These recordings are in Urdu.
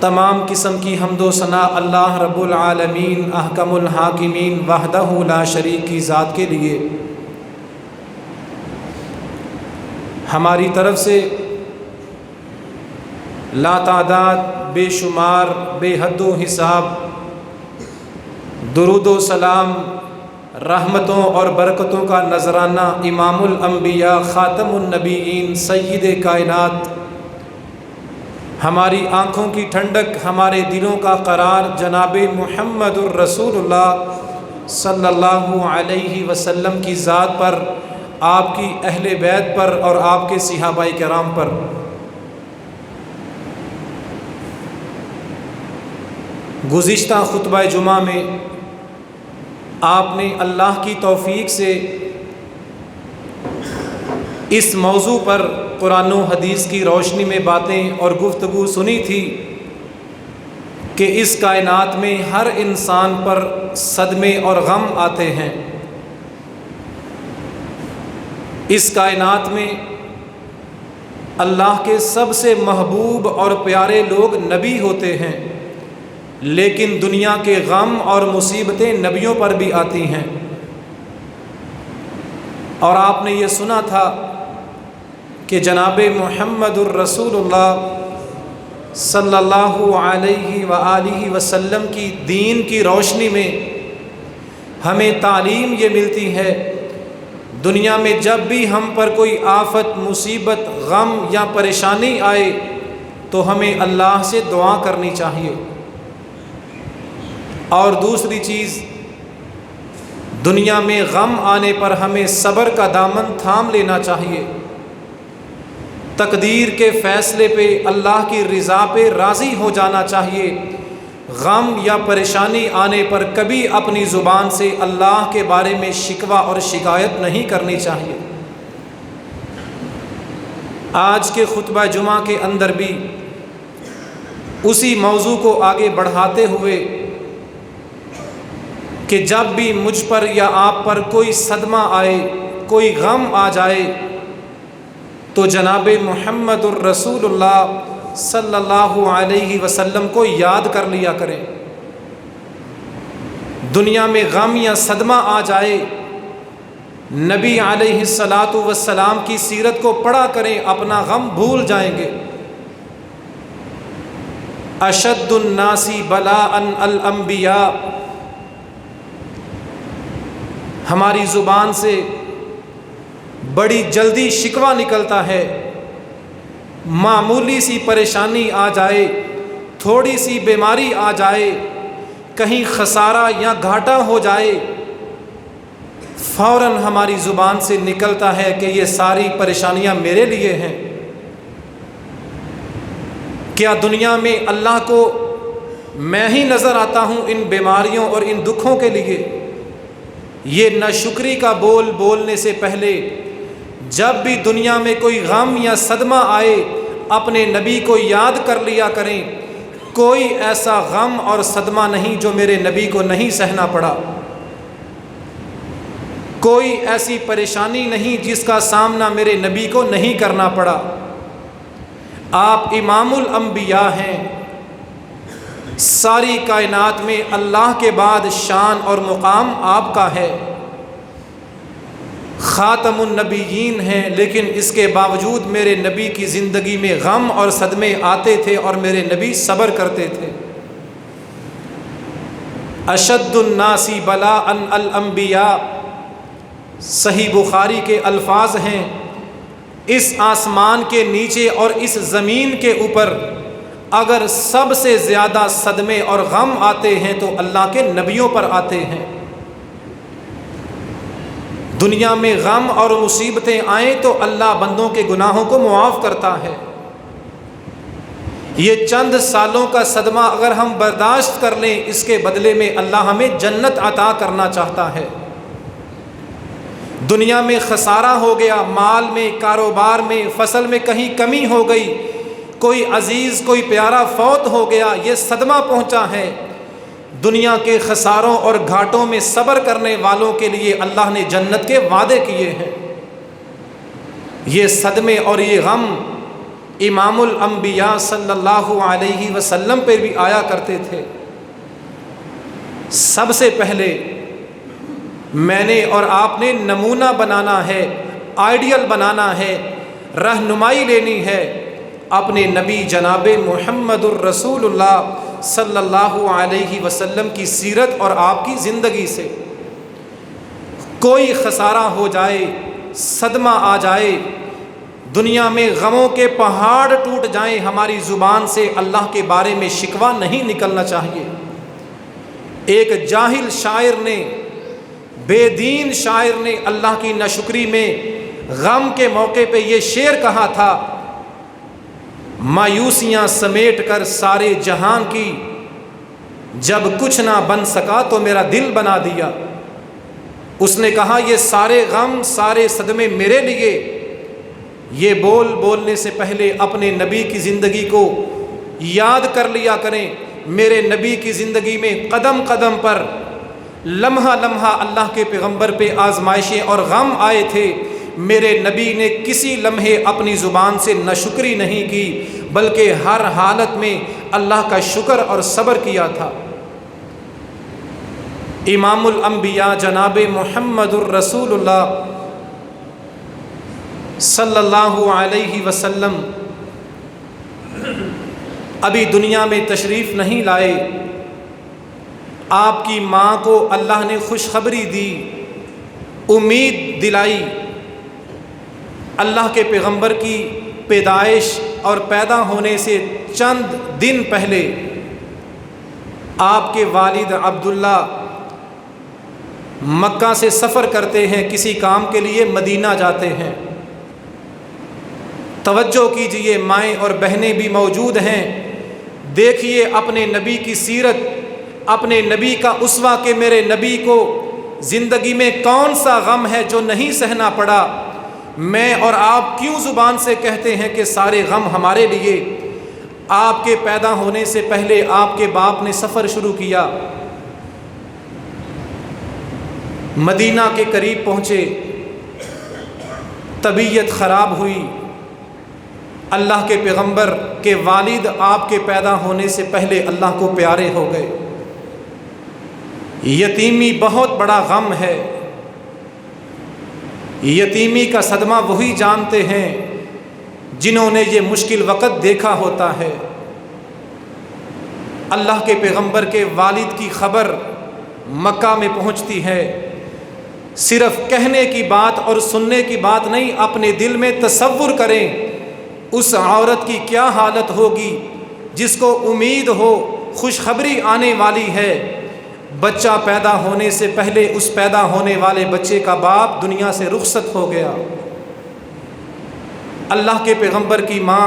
تمام قسم کی حمد و ثنا اللہ رب العالمین احکم الحاکمین وحدہ لا شریک کی ذات کے لیے۔ ہماری طرف سے لا تعداد بے شمار بے حد و حساب درود و سلام رحمتوں اور برکتوں کا نذرانہ امام الانبیاء خاتم النبیین سید کائنات، ہماری آنکھوں کی ٹھنڈک ہمارے دلوں کا قرار جناب محمد الرسول اللہ صلی اللہ علیہ وسلم کی ذات پر، آپ کی اہل بیت پر اور آپ کے صحابہ کرام پر۔ گزشتہ خطبہ جمعہ میں آپ نے اللہ کی توفیق سے اس موضوع پر قرآن و حدیث کی روشنی میں باتیں اور گفتگو سنی تھی کہ اس کائنات میں ہر انسان پر صدمے اور غم آتے ہیں۔ اس کائنات میں اللہ کے سب سے محبوب اور پیارے لوگ نبی ہوتے ہیں، لیکن دنیا کے غم اور مصیبتیں نبیوں پر بھی آتی ہیں۔ اور آپ نے یہ سنا تھا کہ جناب محمد الرسول اللہ صلی اللہ علیہ وآلہ وسلم کی دین کی روشنی میں ہمیں تعلیم یہ ملتی ہے، دنیا میں جب بھی ہم پر کوئی آفت مصیبت غم یا پریشانی آئے تو ہمیں اللہ سے دعا کرنی چاہیے۔ اور دوسری چیز، دنیا میں غم آنے پر ہمیں صبر کا دامن تھام لینا چاہیے، تقدیر کے فیصلے پہ اللہ کی رضا پہ راضی ہو جانا چاہیے۔ غم یا پریشانی آنے پر کبھی اپنی زبان سے اللہ کے بارے میں شکوہ اور شکایت نہیں کرنی چاہیے۔ آج کے خطبہ جمعہ کے اندر بھی اسی موضوع کو آگے بڑھاتے ہوئے کہ جب بھی مجھ پر یا آپ پر کوئی صدمہ آئے، کوئی غم آ جائے تو جناب محمد الرسول اللہ صلی اللہ علیہ وسلم کو یاد کر لیا کریں۔ دنیا میں غم یا صدمہ آ جائے، نبی علیہ الصلاۃ والسلام کی سیرت کو پڑھا کریں، اپنا غم بھول جائیں گے۔ اشد الناس بلاء الانبیاء، ہماری زبان سے بڑی جلدی شکوہ نکلتا ہے، معمولی سی پریشانی آ جائے، تھوڑی سی بیماری آ جائے، کہیں خسارہ یا گھاٹا ہو جائے، فوراً ہماری زبان سے نکلتا ہے کہ یہ ساری پریشانیاں میرے لیے ہیں۔ کیا دنیا میں اللہ کو میں ہی نظر آتا ہوں ان بیماریوں اور ان دکھوں کے لیے؟ یہ ناشکری کا بول بولنے سے پہلے جب بھی دنیا میں کوئی غم یا صدمہ آئے اپنے نبی کو یاد کر لیا کریں۔ کوئی ایسا غم اور صدمہ نہیں جو میرے نبی کو نہیں سہنا پڑا، کوئی ایسی پریشانی نہیں جس کا سامنا میرے نبی کو نہیں کرنا پڑا۔ آپ امام الانبیاء ہیں، ساری کائنات میں اللہ کے بعد شان اور مقام آپ کا ہے، خاتم النبیین ہیں، لیکن اس کے باوجود میرے نبی کی زندگی میں غم اور صدمے آتے تھے اور میرے نبی صبر کرتے تھے۔ اشد الناس بلاء الانبیاء، صحیح بخاری کے الفاظ ہیں، اس آسمان کے نیچے اور اس زمین کے اوپر اگر سب سے زیادہ صدمے اور غم آتے ہیں تو اللہ کے نبیوں پر آتے ہیں۔ دنیا میں غم اور مصیبتیں آئیں تو اللہ بندوں کے گناہوں کو معاف کرتا ہے۔ یہ چند سالوں کا صدمہ اگر ہم برداشت کر لیں، اس کے بدلے میں اللہ ہمیں جنت عطا کرنا چاہتا ہے۔ دنیا میں خسارہ ہو گیا، مال میں، کاروبار میں، فصل میں کہیں کمی ہو گئی، کوئی عزیز کوئی پیارا فوت ہو گیا، یہ صدمہ پہنچا ہے۔ دنیا کے خساروں اور گھاٹوں میں صبر کرنے والوں کے لیے اللہ نے جنت کے وعدے کیے ہیں۔ یہ صدمے اور یہ غم امام الانبیاء صلی اللہ علیہ وسلم پہ بھی آیا کرتے تھے۔ سب سے پہلے میں نے اور آپ نے نمونہ بنانا ہے، آئیڈیل بنانا ہے، رہنمائی لینی ہے اپنے نبی جناب محمد الرسول اللہ صلی اللہ علیہ وسلم کی سیرت اور آپ کی زندگی سے۔ کوئی خسارہ ہو جائے، صدمہ آ جائے، دنیا میں غموں کے پہاڑ ٹوٹ جائیں، ہماری زبان سے اللہ کے بارے میں شکوہ نہیں نکلنا چاہیے۔ ایک جاہل شاعر نے، بے دین شاعر نے اللہ کی ناشکری میں غم کے موقع پہ یہ شعر کہا تھا، مایوسیاں سمیٹ کر سارے جہان کی، جب کچھ نہ بن سکا تو میرا دل بنا دیا۔ اس نے کہا یہ سارے غم، سارے صدمے میرے لیے۔ یہ بولنے سے پہلے اپنے نبی کی زندگی کو یاد کر لیا کریں۔ میرے نبی کی زندگی میں قدم قدم پر، لمحہ لمحہ اللہ کے پیغمبر پہ آزمائشیں اور غم آئے تھے۔ میرے نبی نے کسی لمحے اپنی زبان سے ناشکری نہیں کی، بلکہ ہر حالت میں اللہ کا شکر اور صبر کیا تھا۔ امام الانبیاء جناب محمد الرسول اللہ صلی اللہ علیہ وسلم ابھی دنیا میں تشریف نہیں لائے۔ آپ کی ماں کو اللہ نے خوشخبری دی، امید دلائی۔ اللہ کے پیغمبر کی پیدائش اور پیدا ہونے سے چند دن پہلے آپ کے والد عبداللہ مکہ سے سفر کرتے ہیں، کسی کام کے لیے مدینہ جاتے ہیں۔ توجہ کیجئے، مائیں اور بہنیں بھی موجود ہیں، دیکھیے اپنے نبی کی سیرت، اپنے نبی کا اسوہ کہ میرے نبی کو زندگی میں کون سا غم ہے جو نہیں سہنا پڑا۔ میں اور آپ کیوں زبان سے کہتے ہیں کہ سارے غم ہمارے لیے؟ آپ کے پیدا ہونے سے پہلے آپ کے باپ نے سفر شروع کیا، مدینہ کے قریب پہنچے، طبیعت خراب ہوئی۔ اللہ کے پیغمبر کے والد آپ کے پیدا ہونے سے پہلے اللہ کو پیارے ہو گئے۔ یتیمی بہت بڑا غم ہے، یتیمی کا صدمہ وہی جانتے ہیں جنہوں نے یہ مشکل وقت دیکھا ہوتا ہے۔ اللہ کے پیغمبر کے والد کی خبر مکہ میں پہنچتی ہے، صرف کہنے کی بات اور سننے کی بات نہیں، اپنے دل میں تصور کریں اس عورت کی کیا حالت ہوگی جس کو امید ہو خوشخبری آنے والی ہے، بچہ پیدا ہونے سے پہلے اس پیدا ہونے والے بچے کا باپ دنیا سے رخصت ہو گیا۔ اللہ کے پیغمبر کی ماں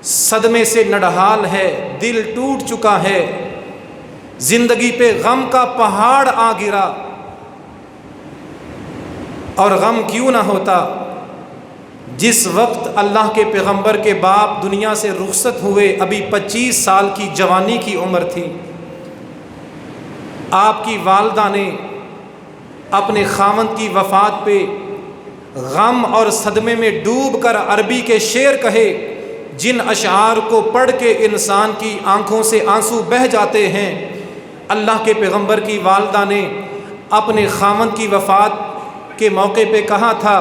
صدمے سے نڈھال ہے، دل ٹوٹ چکا ہے، زندگی پہ غم کا پہاڑ آ گرا۔ اور غم کیوں نہ ہوتا جس وقت اللہ کے پیغمبر کے باپ دنیا سے رخصت ہوئے، ابھی 25 سال کی جوانی کی عمر تھی۔ آپ کی والدہ نے اپنے خاوند کی وفات پہ غم اور صدمے میں ڈوب کر عربی کے شعر کہے، جن اشعار کو پڑھ کے انسان کی آنکھوں سے آنسو بہہ جاتے ہیں۔ اللہ کے پیغمبر کی والدہ نے اپنے خاوند کی وفات کے موقع پہ کہا تھا،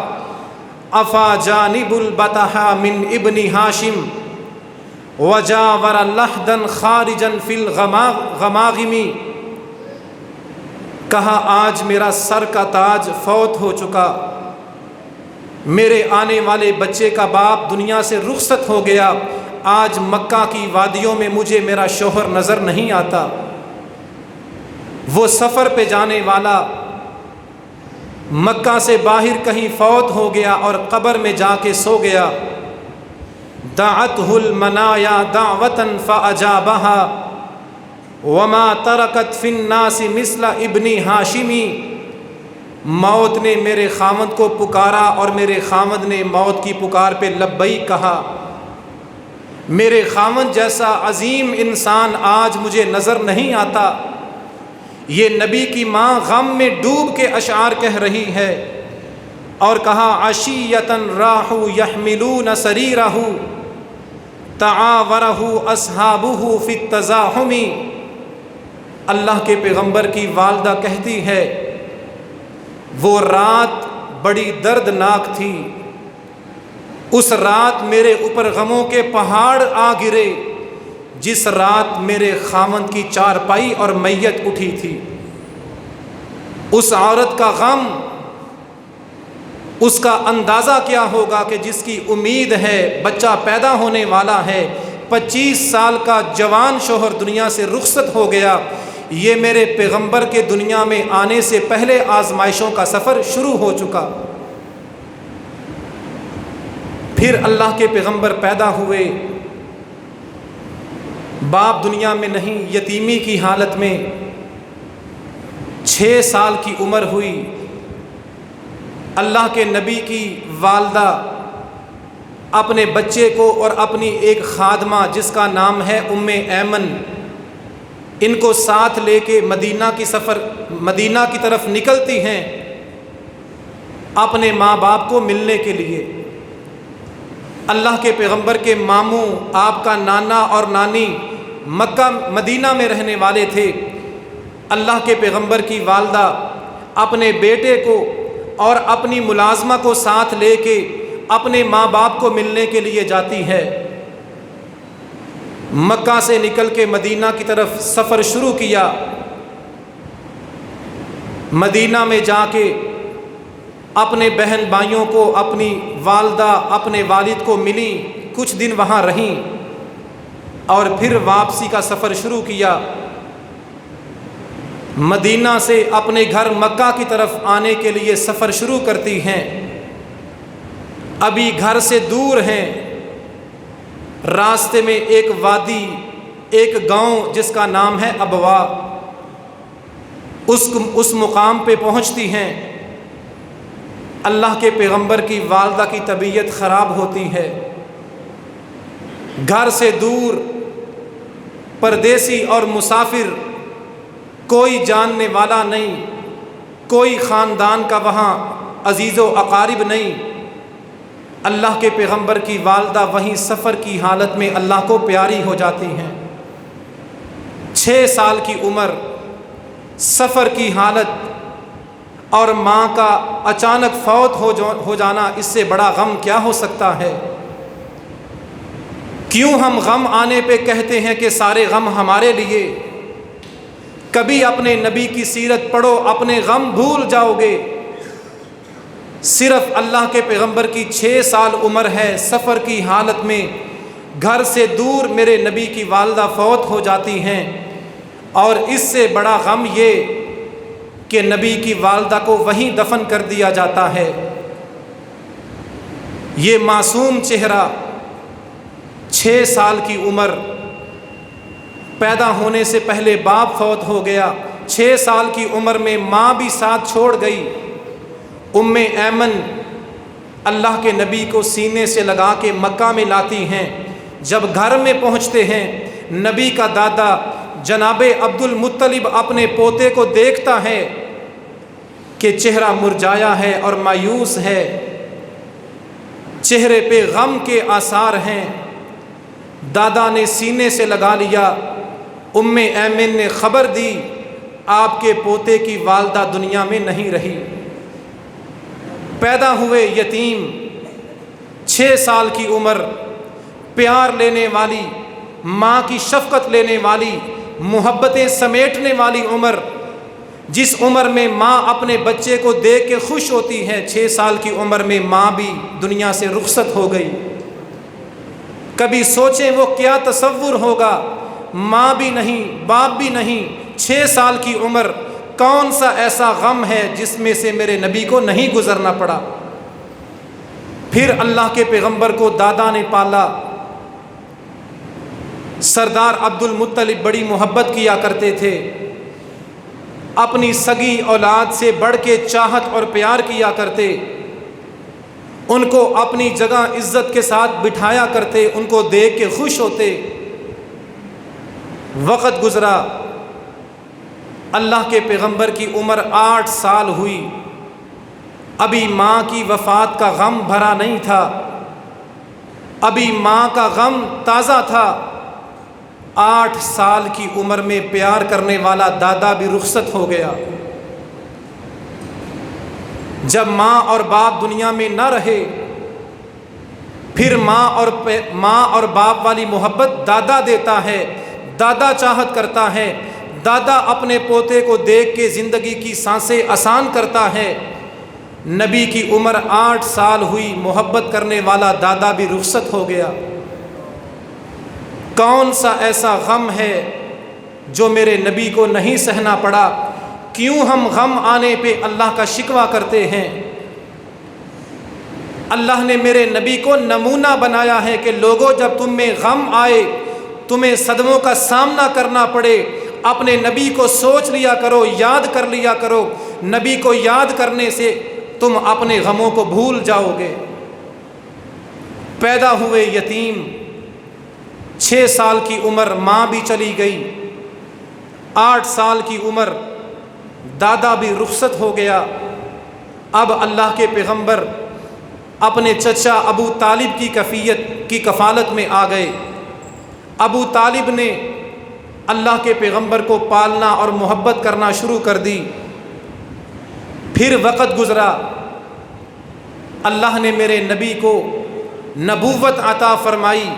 افا جانب البطحا من ابن ہاشم وجاور لحدن خارجن فی الغماغم، کہا آج میرا سر کا تاج فوت ہو چکا، میرے آنے والے بچے کا باپ دنیا سے رخصت ہو گیا، آج مکہ کی وادیوں میں مجھے میرا شوہر نظر نہیں آتا۔ وہ سفر پہ جانے والا مکہ سے باہر کہیں فوت ہو گیا اور قبر میں جا کے سو گیا۔ دعتہ المنایا دعوتا فاجابہا وما ترکت فی الناس مثل ابن ہاشمی، موت نے میرے خاوند کو پکارا اور میرے خاوند نے موت کی پکار پہ لبیک کہا۔ میرے خاوند جیسا عظیم انسان آج مجھے نظر نہیں آتا۔ یہ نبی کی ماں غم میں ڈوب کے اشعار کہہ رہی ہے، اور کہا عشیۃ راحوا یحملون سریرہ تعاورہ اصحابہ فی التزاحم، اللہ کے پیغمبر کی والدہ کہتی ہے وہ رات بڑی دردناک تھی، اس رات میرے اوپر غموں کے پہاڑ آ گرے جس رات میرے خاوند کی چارپائی اور میت اٹھی تھی۔ اس عورت کا غم، اس کا اندازہ کیا ہوگا کہ جس کی امید ہے بچہ پیدا ہونے والا ہے، 25 سال کا جوان شوہر دنیا سے رخصت ہو گیا، یہ میرے پیغمبر کے دنیا میں آنے سے پہلے آزمائشوں کا سفر شروع ہو چکا۔ پھر اللہ کے پیغمبر پیدا ہوئے، باپ دنیا میں نہیں، یتیمی کی حالت میں 6 سال کی عمر ہوئی۔ اللہ کے نبی کی والدہ اپنے بچے کو اور اپنی ایک خادمہ جس کا نام ہے ام ایمن، ان کو ساتھ لے کے مدینہ کی طرف نکلتی ہیں اپنے ماں باپ کو ملنے کے لیے۔ اللہ کے پیغمبر کے ماموں، آپ کا نانا اور نانی مکہ مدینہ میں رہنے والے تھے۔ اللہ کے پیغمبر کی والدہ اپنے بیٹے کو اور اپنی ملازمہ کو ساتھ لے کے اپنے ماں باپ کو ملنے کے لیے جاتی ہے۔ مکہ سے نکل کے مدینہ کی طرف سفر شروع کیا۔ مدینہ میں جا کے اپنے بہن بھائیوں کو، اپنی والدہ، اپنے والد کو ملی، کچھ دن وہاں رہیں اور پھر واپسی کا سفر شروع کیا۔ مدینہ سے اپنے گھر مکہ کی طرف آنے کے لیے سفر شروع کرتی ہیں۔ ابھی گھر سے دور ہیں، راستے میں ایک وادی، ایک گاؤں جس کا نام ہے ابوا، اس مقام پہ پہنچتی ہیں۔ اللہ کے پیغمبر کی والدہ کی طبیعت خراب ہوتی ہے۔ گھر سے دور، پردیسی اور مسافر، کوئی جاننے والا نہیں، کوئی خاندان کا وہاں عزیز و اقارب نہیں۔ اللہ کے پیغمبر کی والدہ وہیں سفر کی حالت میں اللہ کو پیاری ہو جاتی ہیں۔ 6 سال کی عمر، سفر کی حالت اور ماں کا اچانک فوت ہو جانا، اس سے بڑا غم کیا ہو سکتا ہے؟ کیوں ہم غم آنے پہ کہتے ہیں کہ سارے غم ہمارے لیے؟ کبھی اپنے نبی کی سیرت پڑھو، اپنے غم بھول جاؤ گے۔ صرف اللہ کے پیغمبر کی 6 سال عمر ہے، سفر کی حالت میں گھر سے دور میرے نبی کی والدہ فوت ہو جاتی ہیں، اور اس سے بڑا غم یہ کہ نبی کی والدہ کو وہیں دفن کر دیا جاتا ہے۔ یہ معصوم چہرہ، 6 سال کی عمر، پیدا ہونے سے پہلے باپ فوت ہو گیا، 6 سال کی عمر میں ماں بھی ساتھ چھوڑ گئی۔ ام ایمن اللہ کے نبی کو سینے سے لگا کے مکہ میں لاتی ہیں۔ جب گھر میں پہنچتے ہیں، نبی کا دادا جناب عبد المطلب اپنے پوتے کو دیکھتا ہے کہ چہرہ مرجھایا ہے اور مایوس ہے، چہرے پہ غم کے آثار ہیں۔ دادا نے سینے سے لگا لیا۔ ام ایمن نے خبر دی، آپ کے پوتے کی والدہ دنیا میں نہیں رہی۔ پیدا ہوئے یتیم، 6 سال کی عمر، پیار لینے والی، ماں کی شفقت لینے والی، محبتیں سمیٹنے والی عمر، جس عمر میں ماں اپنے بچے کو دیکھ کے خوش ہوتی ہے، 6 سال کی عمر میں ماں بھی دنیا سے رخصت ہو گئی۔ کبھی سوچیں وہ کیا تصور ہوگا، ماں بھی نہیں، باپ بھی نہیں، 6 سال کی عمر، کون سا ایسا غم ہے جس میں سے میرے نبی کو نہیں گزرنا پڑا؟ پھر اللہ کے پیغمبر کو دادا نے پالا۔ سردار عبد المطلب بڑی محبت کیا کرتے تھے، اپنی سگی اولاد سے بڑھ کے چاہت اور پیار کیا کرتے، ان کو اپنی جگہ عزت کے ساتھ بٹھایا کرتے، ان کو دیکھ کے خوش ہوتے۔ وقت گزرا، اللہ کے پیغمبر کی عمر 8 سال ہوئی، ابھی ماں کی وفات کا غم بھرا نہیں تھا۔ ابھی ماں کا غم تازہ تھا، 8 سال کی عمر میں پیار کرنے والا دادا بھی رخصت ہو گیا۔ جب ماں اور باپ دنیا میں نہ رہے، پھر ماں اور باپ والی محبت دادا دیتا ہے، دادا چاہت کرتا ہے، دادا اپنے پوتے کو دیکھ کے زندگی کی سانسیں آسان کرتا ہے۔ نبی کی عمر 8 سال ہوئی، محبت کرنے والا دادا بھی رخصت ہو گیا۔ کون سا ایسا غم ہے جو میرے نبی کو نہیں سہنا پڑا؟ کیوں ہم غم آنے پہ اللہ کا شکوہ کرتے ہیں؟ اللہ نے میرے نبی کو نمونہ بنایا ہے کہ لوگوں جب تم میں غم آئے، تمہیں صدموں کا سامنا کرنا پڑے، اپنے نبی کو سوچ لیا کرو، یاد کر لیا کرو۔ نبی کو یاد کرنے سے تم اپنے غموں کو بھول جاؤ گے۔ پیدا ہوئے یتیم، 6 سال کی عمر ماں بھی چلی گئی، 8 سال کی عمر دادا بھی رخصت ہو گیا۔ اب اللہ کے پیغمبر اپنے چچا ابو طالب کی کفالت میں آ گئے۔ ابو طالب نے اللہ کے پیغمبر کو پالنا اور محبت کرنا شروع کر دی۔ پھر وقت گزرا، اللہ نے میرے نبی کو نبوت عطا فرمائی،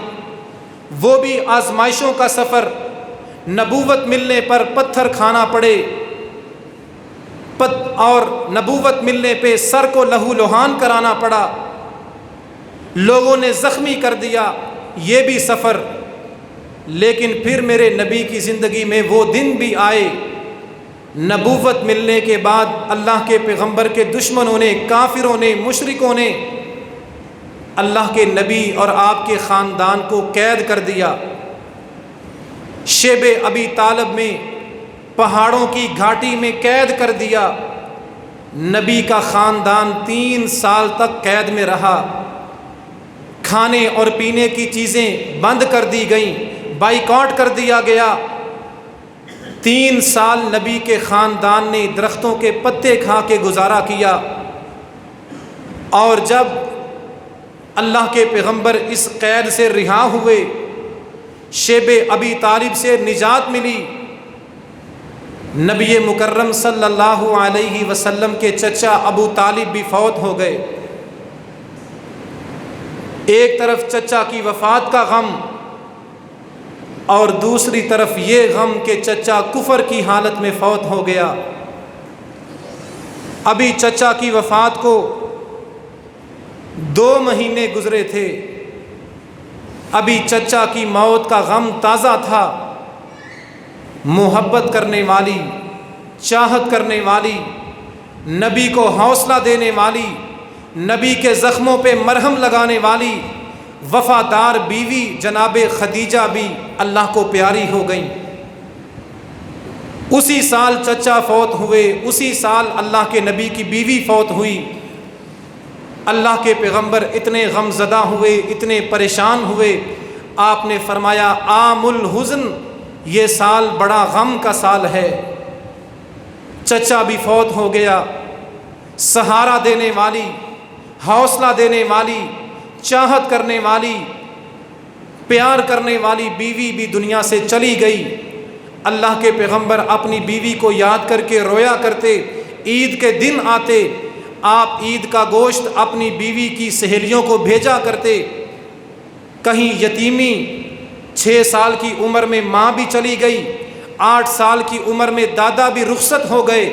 وہ بھی آزمائشوں کا سفر۔ نبوت ملنے پر پتھر کھانا پڑے، اور نبوت ملنے پہ سر کو لہو لہان کرانا پڑا، لوگوں نے زخمی کر دیا، یہ بھی سفر۔ لیکن پھر میرے نبی کی زندگی میں وہ دن بھی آئے، نبوت ملنے کے بعد اللہ کے پیغمبر کے دشمنوں نے، کافروں نے، مشرکوں نے اللہ کے نبی اور آپ کے خاندان کو قید کر دیا۔ شیب ابی طالب میں، پہاڑوں کی گھاٹی میں قید کر دیا۔ نبی کا خاندان 3 سال تک قید میں رہا، کھانے اور پینے کی چیزیں بند کر دی گئیں، بائیکاٹ کر دیا گیا۔ 3 سال نبی کے خاندان نے درختوں کے پتے کھا کے گزارا کیا، اور جب اللہ کے پیغمبر اس قید سے رہا ہوئے، شیب ابی طالب سے نجات ملی، نبی مکرم صلی اللہ علیہ وسلم کے چچا ابو طالب بھی فوت ہو گئے۔ ایک طرف چچا کی وفات کا غم، اور دوسری طرف یہ غم کہ چچا کفر کی حالت میں فوت ہو گیا۔ ابھی چچا کی وفات کو 2 مہینے گزرے تھے، ابھی چچا کی موت کا غم تازہ تھا۔ محبت کرنے والی، چاہت کرنے والی، نبی کو حوصلہ دینے والی، نبی کے زخموں پہ مرہم لگانے والی وفادار بیوی جناب خدیجہ بھی اللہ کو پیاری ہو گئیں۔ اسی سال چچا فوت ہوئے، اسی سال اللہ کے نبی کی بیوی فوت ہوئی۔ اللہ کے پیغمبر اتنے غم زدہ ہوئے، اتنے پریشان ہوئے، آپ نے فرمایا عام الحزن، یہ سال بڑا غم کا سال ہے۔ چچا بھی فوت ہو گیا، سہارا دینے والی، حوصلہ دینے والی، چاہت کرنے والی، پیار کرنے والی بیوی بھی دنیا سے چلی گئی۔ اللہ کے پیغمبر اپنی بیوی کو یاد کر کے رویا کرتے۔ عید کے دن آتے، آپ عید کا گوشت اپنی بیوی کی سہیلیوں کو بھیجا کرتے۔ کہیں یتیمی، 6 سال کی عمر میں ماں بھی چلی گئی، 8 سال کی عمر میں دادا بھی رخصت ہو گئے،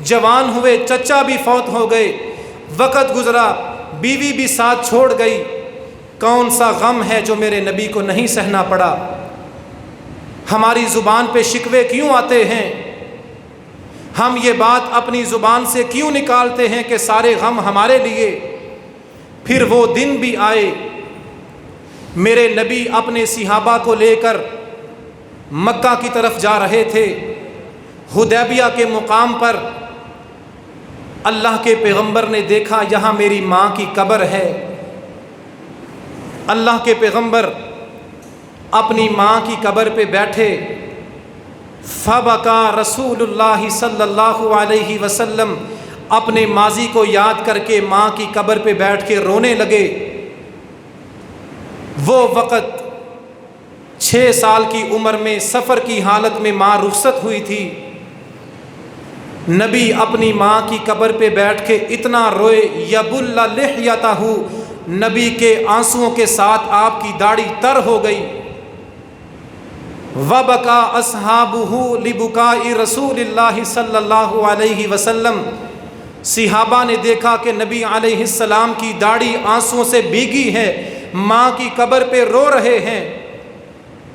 جوان ہوئے چچا بھی فوت ہو گئے، وقت گزرا، بیوی بھی ساتھ چھوڑ گئی۔ کون سا غم ہے جو میرے نبی کو نہیں سہنا پڑا؟ ہماری زبان پہ شکوے کیوں آتے ہیں؟ ہم یہ بات اپنی زبان سے کیوں نکالتے ہیں کہ سارے غم ہمارے لیے؟ پھر وہ دن بھی آئے، میرے نبی اپنے صحابہ کو لے کر مکہ کی طرف جا رہے تھے۔ حدیبیہ کے مقام پر اللہ کے پیغمبر نے دیکھا یہاں میری ماں کی قبر ہے۔ اللہ کے پیغمبر اپنی ماں کی قبر پہ بیٹھے، فبکا رسول اللہ صلی اللہ علیہ وسلم، اپنے ماضی کو یاد کر کے ماں کی قبر پہ بیٹھ کے رونے لگے۔ وہ وقت 6 سال کی عمر میں سفر کی حالت میں ماں رخصت ہوئی تھی. نبی اپنی ماں کی قبر پہ بیٹھ کے اتنا روئے، یبل لحیتہ، نبی کے آنسوؤں کے ساتھ آپ کی داڑھی تر ہو گئی. وبکا اصحابہ لبکاء رسول اللہ صلی اللہ علیہ وسلم، صحابہ نے دیکھا کہ نبی علیہ السلام کی داڑھی آنسوؤں سے بھیگی ہے، ماں کی قبر پہ رو رہے ہیں.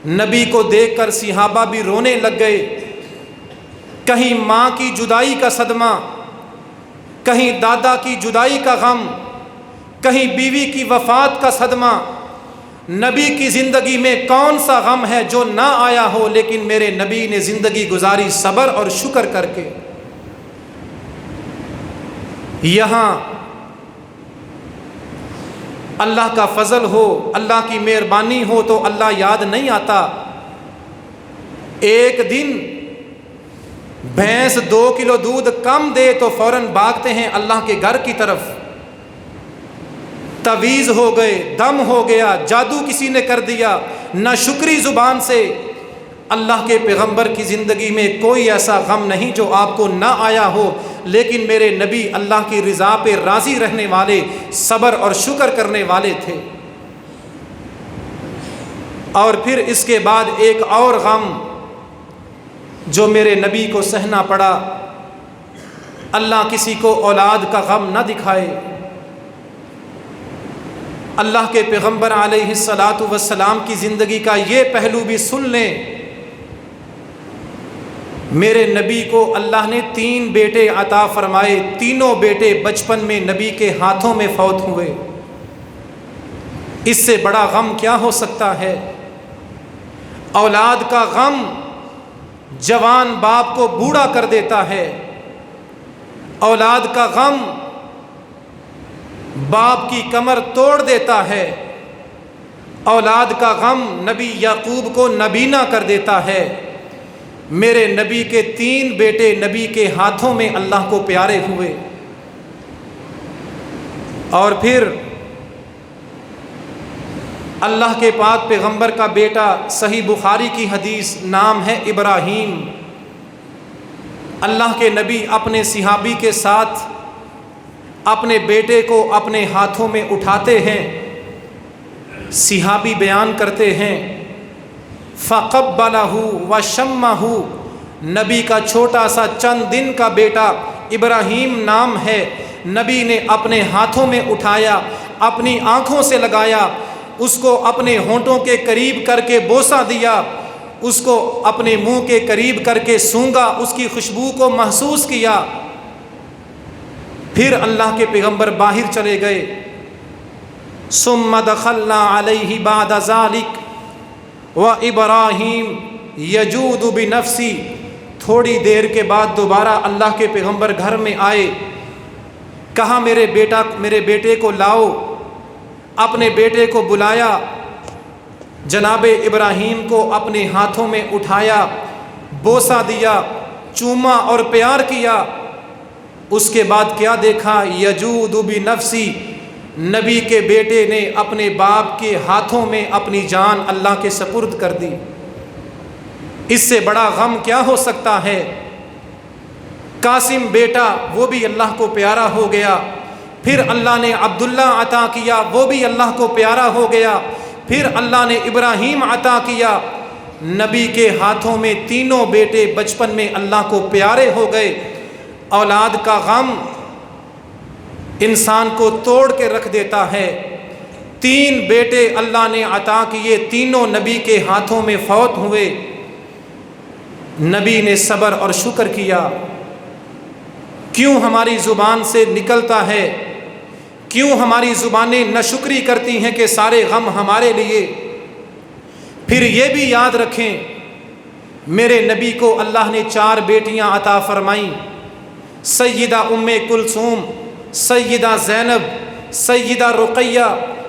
نبی کو دیکھ کر صحابہ بھی رونے لگ گئے. کہیں ماں کی جدائی کا صدمہ، کہیں دادا کی جدائی کا غم، کہیں بیوی کی وفات کا صدمہ. نبی کی زندگی میں کون سا غم ہے جو نہ آیا ہو، لیکن میرے نبی نے زندگی گزاری صبر اور شکر کر کے. یہاں اللہ کا فضل ہو، اللہ کی مہربانی ہو تو اللہ یاد نہیں آتا. ایک دن بھینس 2 کلو دودھ کم دے تو فوراً بھاگتے ہیں اللہ کے گھر کی طرف. تعویذ ہو گئے، دم ہو گیا، جادو کسی نے کر دیا، نہ شکری زبان سے. اللہ کے پیغمبر کی زندگی میں کوئی ایسا غم نہیں جو آپ کو نہ آیا ہو، لیکن میرے نبی اللہ کی رضا پہ راضی رہنے والے، صبر اور شکر کرنے والے تھے. اور پھر اس کے بعد ایک اور غم جو میرے نبی کو سہنا پڑا. اللہ کسی کو اولاد کا غم نہ دکھائے. اللہ کے پیغمبر علیہ الصلاۃ والسلام کی زندگی کا یہ پہلو بھی سن لیں. میرے نبی کو اللہ نے 3 بیٹے عطا فرمائے. تینوں بیٹے بچپن میں نبی کے ہاتھوں میں فوت ہوئے. اس سے بڑا غم کیا ہو سکتا ہے؟ اولاد کا غم جوان باپ کو بوڑھا کر دیتا ہے. اولاد کا غم باپ کی کمر توڑ دیتا ہے. اولاد کا غم نبی یعقوب کو نابینا کر دیتا ہے. میرے نبی کے 3 بیٹے نبی کے ہاتھوں میں اللہ کو پیارے ہوئے. اور پھر اللہ کے پاک پیغمبر کا بیٹا، صحیح بخاری کی حدیث، نام ہے ابراہیم. اللہ کے نبی اپنے صحابی کے ساتھ اپنے بیٹے کو اپنے ہاتھوں میں اٹھاتے ہیں. صحابی بیان کرتے ہیں فَقَبَّلَهُ وَشَمَّهُ، نبی کا چھوٹا سا چند دن کا بیٹا ابراہیم نام ہے. نبی نے اپنے ہاتھوں میں اٹھایا، اپنی آنکھوں سے لگایا، اس کو اپنے ہونٹوں کے قریب کر کے بوسہ دیا، اس کو اپنے منہ کے قریب کر کے سونگا، اس کی خوشبو کو محسوس کیا. پھر اللہ کے پیغمبر باہر چلے گئے. ثم دخلنا علیہ بعد ذلک وابراہیم یجود بنفسی، تھوڑی دیر کے بعد دوبارہ اللہ کے پیغمبر گھر میں آئے. کہا میرے بیٹے کو لاؤ. اپنے بیٹے کو بلایا، جناب ابراہیم کو اپنے ہاتھوں میں اٹھایا، بوسہ دیا، چوما اور پیار کیا. اس کے بعد کیا دیکھا؟ یجود بنفسی، نبی کے بیٹے نے اپنے باپ کے ہاتھوں میں اپنی جان اللہ کے سپرد کر دی. اس سے بڑا غم کیا ہو سکتا ہے؟ قاسم بیٹا، وہ بھی اللہ کو پیارا ہو گیا. پھر اللہ نے عبداللہ عطا کیا، وہ بھی اللہ کو پیارا ہو گیا. پھر اللہ نے ابراہیم عطا کیا. نبی کے ہاتھوں میں تینوں بیٹے بچپن میں اللہ کو پیارے ہو گئے. اولاد کا غم انسان کو توڑ کے رکھ دیتا ہے. 3 بیٹے اللہ نے عطا کیے، تینوں نبی کے ہاتھوں میں فوت ہوئے. نبی نے صبر اور شکر کیا. کیوں ہماری زبان سے نکلتا ہے؟ کیوں ہماری زبانیں ناشکری کرتی ہیں کہ سارے غم ہمارے لیے؟ پھر یہ بھی یاد رکھیں، میرے نبی کو اللہ نے 4 بیٹیاں عطا فرمائیں. سیدہ ام کلثوم، سیدہ زینب، سیدہ رقیہ،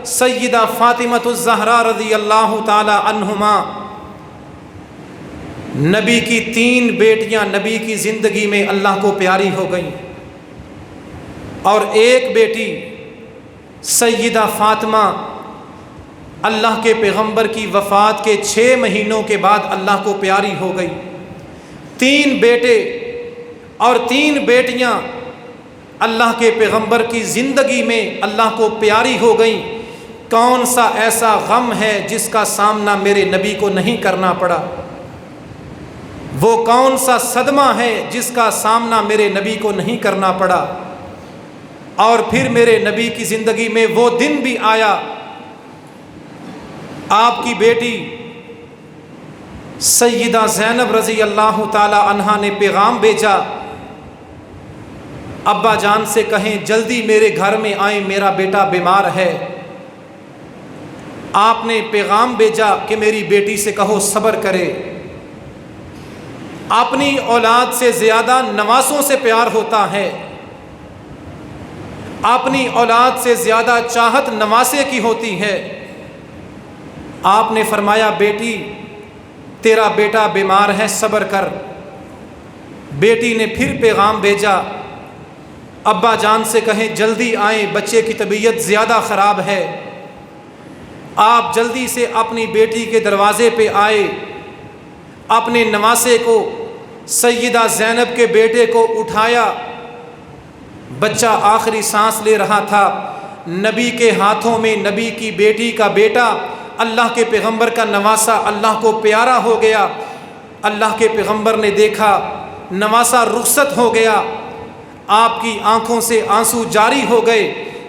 سیدہ فاطمہ الزہرا رضی اللہ تعالی عنہما. نبی کی 3 بیٹیاں نبی کی زندگی میں اللہ کو پیاری ہو گئیں، اور ایک بیٹی سیدہ فاطمہ اللہ کے پیغمبر کی وفات کے 6 مہینوں کے بعد اللہ کو پیاری ہو گئی۔ 3 بیٹے اور 3 بیٹیاں اللہ کے پیغمبر کی زندگی میں اللہ کو پیاری ہو گئیں۔ کون سا ایسا غم ہے جس کا سامنا میرے نبی کو نہیں کرنا پڑا؟ وہ کون سا صدمہ ہے جس کا سامنا میرے نبی کو نہیں کرنا پڑا؟ اور پھر میرے نبی کی زندگی میں وہ دن بھی آیا، آپ کی بیٹی سیدہ زینب رضی اللہ تعالی عنہا نے پیغام بھیجا، ابا جان سے کہیں جلدی میرے گھر میں آئیں، میرا بیٹا بیمار ہے۔ آپ نے پیغام بھیجا کہ میری بیٹی سے کہو صبر کرے۔ اپنی اولاد سے زیادہ نواسوں سے پیار ہوتا ہے، اپنی اولاد سے زیادہ چاہت نواسے کی ہوتی ہے۔ آپ نے فرمایا بیٹی تیرا بیٹا بیمار ہے، صبر کر۔ بیٹی نے پھر پیغام بھیجا، ابا جان سے کہیں جلدی آئیں، بچے کی طبیعت زیادہ خراب ہے۔ آپ جلدی سے اپنی بیٹی کے دروازے پہ آئے، اپنے نواسے کو سیدہ زینب کے بیٹے کو اٹھایا۔ بچہ آخری سانس لے رہا تھا، نبی کے ہاتھوں میں نبی کی بیٹی کا بیٹا اللہ کے پیغمبر کا نواسا اللہ کو پیارا ہو گیا۔ اللہ کے پیغمبر نے دیکھا نواسا رخصت ہو گیا، آپ کی آنکھوں سے آنسو جاری ہو گئے۔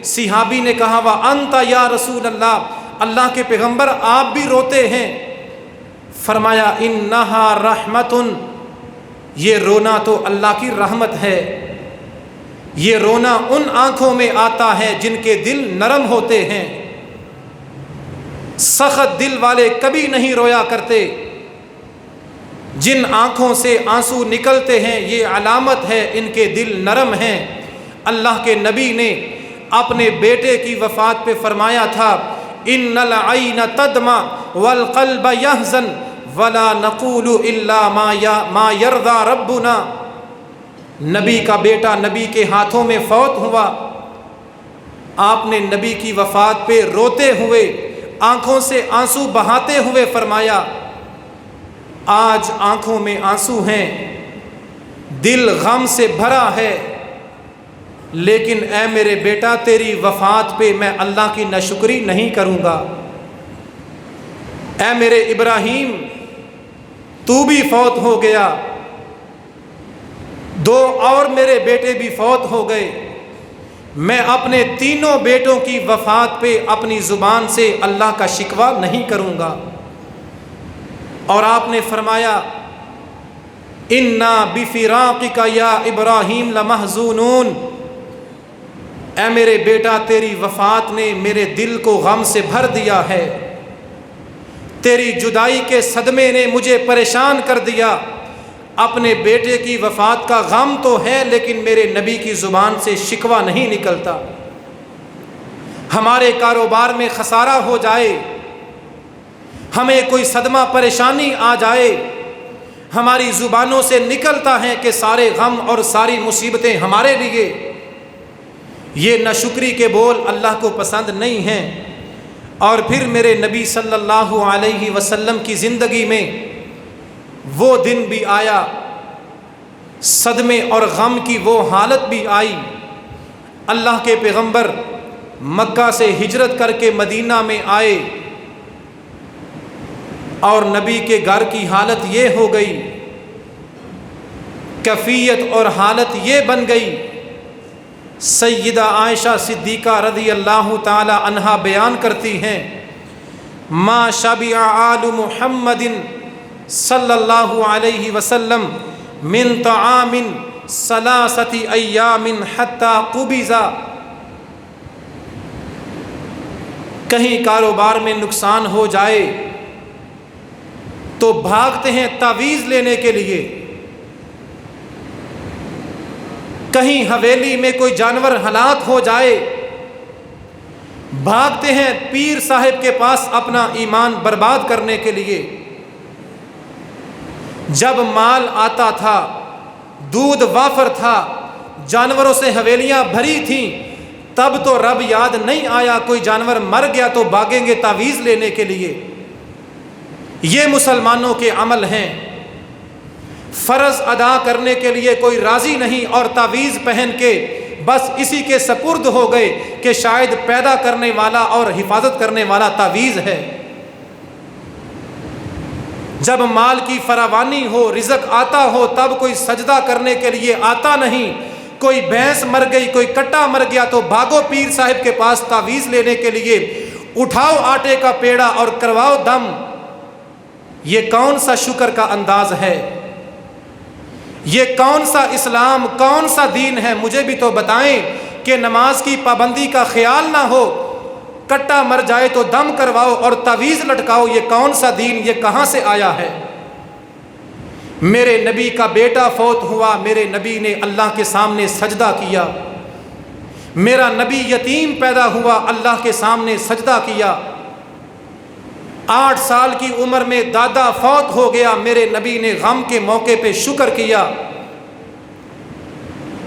صحابی نے کہا وَأَنْتَ یا رسول اللہ، اللہ کے پیغمبر آپ بھی روتے ہیں؟ فرمایا اِنَّهَا رَحْمَةٌ، یہ رونا تو اللہ کی رحمت ہے۔ یہ رونا ان آنکھوں میں آتا ہے جن کے دل نرم ہوتے ہیں۔ سخت دل والے کبھی نہیں رویا کرتے، جن آنکھوں سے آنسو نکلتے ہیں یہ علامت ہے ان کے دل نرم ہیں۔ اللہ کے نبی نے اپنے بیٹے کی وفات پہ فرمایا تھا ان العین تدمع والقلب یحزن ولا نقول الا ما یرضى ربنا۔ نبی کا بیٹا نبی کے ہاتھوں میں فوت ہوا، آپ نے نبی کی وفات پہ روتے ہوئے آنکھوں سے آنسو بہاتے ہوئے فرمایا آج آنکھوں میں آنسو ہیں، دل غم سے بھرا ہے، لیکن اے میرے بیٹا تیری وفات پہ میں اللہ کی ناشکری نہیں کروں گا۔ اے میرے ابراہیم تو بھی فوت ہو گیا، 2 اور میرے بیٹے بھی فوت ہو گئے، میں اپنے 3 بیٹوں کی وفات پہ اپنی زبان سے اللہ کا شکوہ نہیں کروں گا۔ اور آپ نے فرمایا انا بفراقک یا ابراہیم لمحزونون، اے میرے بیٹا تیری وفات نے میرے دل کو غم سے بھر دیا ہے، تیری جدائی کے صدمے نے مجھے پریشان کر دیا۔ اپنے بیٹے کی وفات کا غم تو ہے لیکن میرے نبی کی زبان سے شکوہ نہیں نکلتا۔ ہمارے کاروبار میں خسارہ ہو جائے، ہمیں کوئی صدمہ پریشانی آ جائے، ہماری زبانوں سے نکلتا ہے کہ سارے غم اور ساری مصیبتیں ہمارے لیے۔ یہ ناشکری کے بول اللہ کو پسند نہیں ہیں۔ اور پھر میرے نبی صلی اللہ علیہ وسلم کی زندگی میں وہ دن بھی آیا، صدمے اور غم کی وہ حالت بھی آئی۔ اللہ کے پیغمبر مکہ سے ہجرت کر کے مدینہ میں آئے اور نبی کے گھر کی حالت یہ ہو گئی، کیفیت اور حالت یہ بن گئی۔ سیدہ عائشہ صدیقہ رضی اللہ تعالی عنہا بیان کرتی ہیں ما شبع آل محمد صلی اللہ علیہ وسلم من طعام 3 ایام حتی قبض۔ کہیں کاروبار میں نقصان ہو جائے تو بھاگتے ہیں تعویذ لینے کے لیے، کہیں حویلی میں کوئی جانور ہلاک ہو جائے بھاگتے ہیں پیر صاحب کے پاس اپنا ایمان برباد کرنے کے لیے۔ جب مال آتا تھا، دودھ وافر تھا، جانوروں سے حویلیاں بھری تھیں، تب تو رب یاد نہیں آیا، کوئی جانور مر گیا تو بھاگیں گے تعویذ لینے کے لیے۔ یہ مسلمانوں کے عمل ہیں۔ فرض ادا کرنے کے لیے کوئی راضی نہیں اور تعویذ پہن کے بس اسی کے سپرد ہو گئے کہ شاید پیدا کرنے والا اور حفاظت کرنے والا تعویذ ہے۔ جب مال کی فراوانی ہو، رزق آتا ہو، تب کوئی سجدہ کرنے کے لیے آتا نہیں۔ کوئی بھینس مر گئی، کوئی کٹا مر گیا تو بھاگو پیر صاحب کے پاس تعویذ لینے کے لیے، اٹھاؤ آٹے کا پیڑا اور کرواؤ دم۔ یہ کون سا شکر کا انداز ہے؟ یہ کون سا اسلام، کون سا دین ہے؟ مجھے بھی تو بتائیں کہ نماز کی پابندی کا خیال نہ ہو، کٹا مر جائے تو دم کرواؤ اور تعویذ لٹکاؤ۔ یہ کون سا دین، یہ کہاں سے آیا ہے؟ میرے نبی کا بیٹا فوت ہوا، میرے نبی نے اللہ کے سامنے سجدہ کیا۔ میرا نبی یتیم پیدا ہوا، اللہ کے سامنے سجدہ کیا۔ 8 سال کی عمر میں دادا فوت ہو گیا، میرے نبی نے غم کے موقع پہ شکر کیا۔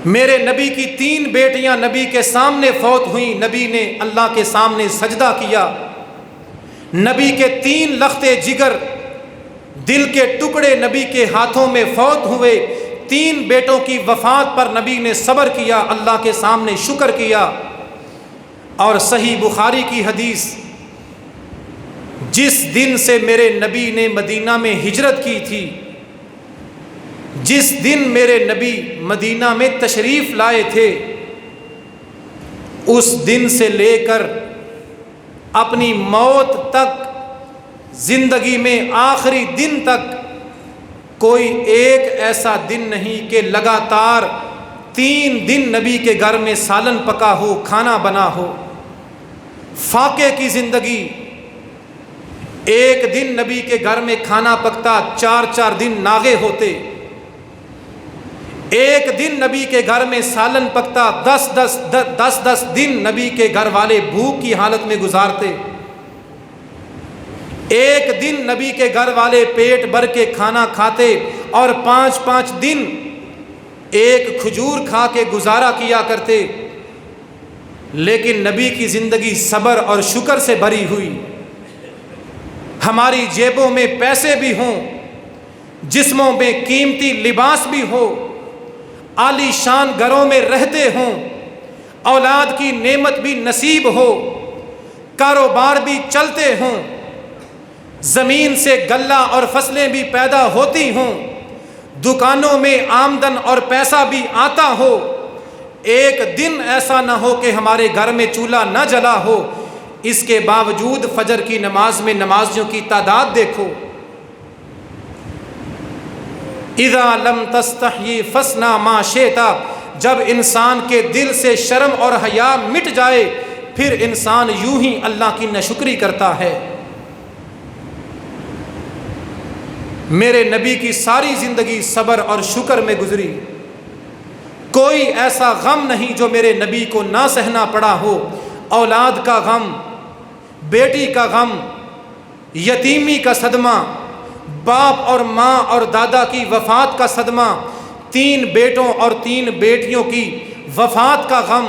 میرے نبی کی 3 بیٹیاں نبی کے سامنے فوت ہوئیں، نبی نے اللہ کے سامنے سجدہ کیا۔ نبی کے 3 لختے جگر، دل کے ٹکڑے نبی کے ہاتھوں میں فوت ہوئے۔ 3 بیٹوں کی وفات پر نبی نے صبر کیا، اللہ کے سامنے شکر کیا۔ اور صحیح بخاری کی حدیث، جس دن سے میرے نبی نے مدینہ میں ہجرت کی تھی، جس دن میرے نبی مدینہ میں تشریف لائے تھے، اس دن سے لے کر اپنی موت تک، زندگی میں آخری دن تک کوئی ایک ایسا دن نہیں کہ لگاتار 3 دن نبی کے گھر میں سالن پکا ہو، کھانا بنا ہو۔ فاقے کی زندگی، ایک دن نبی کے گھر میں کھانا پکتا، 4 دن ناغے ہوتے۔ ایک دن نبی کے گھر میں سالن پکتا، 10 دن نبی کے گھر والے بھوک کی حالت میں گزارتے۔ ایک دن نبی کے گھر والے پیٹ بھر کے کھانا کھاتے اور 5 دن ایک کھجور کھا کے گزارا کیا کرتے۔ لیکن نبی کی زندگی صبر اور شکر سے بھری ہوئی۔ ہماری جیبوں میں پیسے بھی ہوں، جسموں میں قیمتی لباس بھی ہو، عالی شان گھروں میں رہتے ہوں، اولاد کی نعمت بھی نصیب ہو، کاروبار بھی چلتے ہوں، زمین سے غلہ اور فصلیں بھی پیدا ہوتی ہوں، دکانوں میں آمدن اور پیسہ بھی آتا ہو، ایک دن ایسا نہ ہو کہ ہمارے گھر میں چولہا نہ جلا ہو۔ اس کے باوجود فجر کی نماز میں نمازیوں کی تعداد دیکھو۔ اذا لم تستحی فاصنع ما شئت، جب انسان کے دل سے شرم اور حیا مٹ جائے پھر انسان یوں ہی اللہ کی ناشکری کرتا ہے۔ میرے نبی کی ساری زندگی صبر اور شکر میں گزری۔ کوئی ایسا غم نہیں جو میرے نبی کو نہ سہنا پڑا ہو۔ اولاد کا غم، بیٹی کا غم، یتیمی کا صدمہ، باپ اور ماں اور دادا کی وفات کا صدمہ، 3 بیٹوں اور 3 بیٹیوں کی وفات کا غم،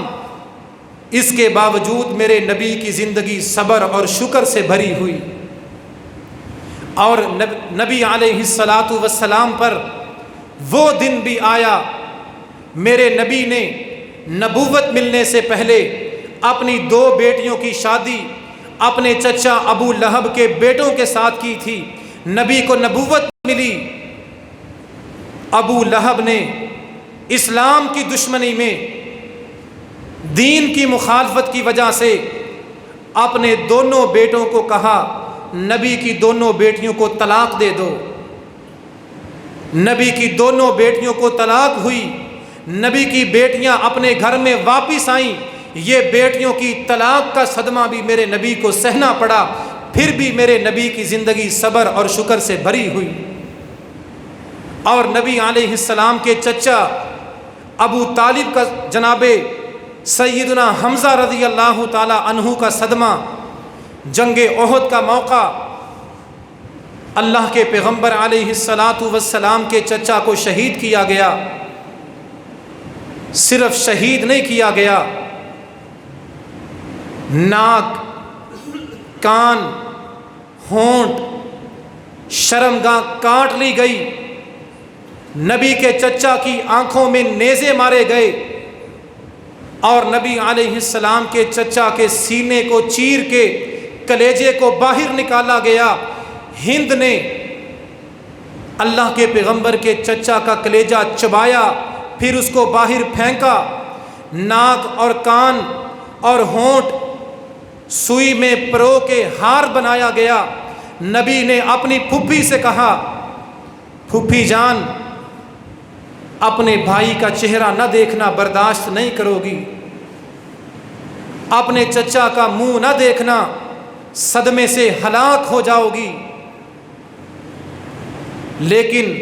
اس کے باوجود میرے نبی کی زندگی صبر اور شکر سے بھری ہوئی۔ اور نبی علیہ الصلاۃ والسلام پر وہ دن بھی آیا، میرے نبی نے نبوت ملنے سے پہلے اپنی 2 بیٹیوں کی شادی اپنے چچا ابو لہب کے بیٹوں کے ساتھ کی تھی۔ نبی کو نبوت ملی، ابو لہب نے اسلام کی دشمنی میں، دین کی مخالفت کی وجہ سے اپنے دونوں بیٹوں کو کہا نبی کی دونوں بیٹیوں کو طلاق دے دو۔ نبی کی دونوں بیٹیوں کو طلاق ہوئی، نبی کی بیٹیاں اپنے گھر میں واپس آئیں۔ یہ بیٹیوں کی طلاق کا صدمہ بھی میرے نبی کو سہنا پڑا، پھر بھی میرے نبی کی زندگی صبر اور شکر سے بھری ہوئی۔ اور نبی علیہ السلام کے چچا ابو طالب کا جناب سیدنا حمزہ رضی اللہ تعالی عنہ کا صدمہ، جنگ احد کا موقع، اللہ کے پیغمبر علیہ الصلاۃ والسلام کے چچا کو شہید کیا گیا۔ صرف شہید نہیں کیا گیا ناک، کان، ہونٹ، شرمگاہ کاٹ لی گئی، نبی کے چچا کی آنکھوں میں نیزے مارے گئے، اور نبی علیہ السلام کے چچا کے سینے کو چیر کے کلیجے کو باہر نکالا گیا۔ ہند نے اللہ کے پیغمبر کے چچا کا کلیجہ چبایا، پھر اس کو باہر پھینکا۔ ناک اور کان اور ہونٹ سوئی میں پرو کے ہار بنایا گیا۔ نبی نے اپنی پھوپھی سے کہا، پھوپھی جان، اپنے بھائی کا چہرہ نہ دیکھنا برداشت نہیں کرو گی، اپنے چچا کا منہ نہ دیکھنا، صدمے سے ہلاک ہو جاؤ گی۔ لیکن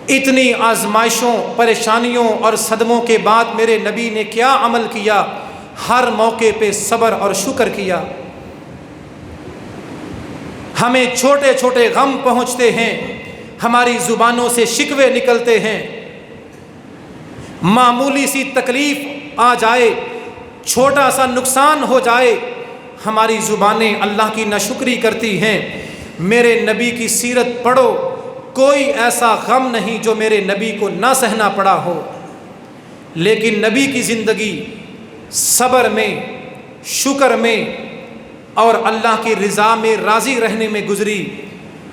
اتنی آزمائشوں، پریشانیوں اور صدموں کے بعد میرے نبی نے کیا عمل کیا؟ ہر موقع پہ صبر اور شکر کیا۔ ہمیں چھوٹے چھوٹے غم پہنچتے ہیں، ہماری زبانوں سے شکوے نکلتے ہیں، معمولی سی تکلیف آ جائے، چھوٹا سا نقصان ہو جائے، ہماری زبانیں اللہ کی ناشکری کرتی ہیں۔ میرے نبی کی سیرت پڑھو، کوئی ایسا غم نہیں جو میرے نبی کو نہ سہنا پڑا ہو، لیکن نبی کی زندگی صبر میں، شکر میں اور اللہ کی رضا میں راضی رہنے میں گزری۔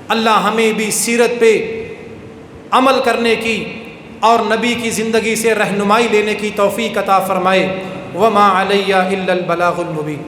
اللہ ہمیں بھی سیرت پہ عمل کرنے کی اور نبی کی زندگی سے رہنمائی لینے کی توفیق عطا فرمائے۔ وما علیہ الا البلاغ المبین۔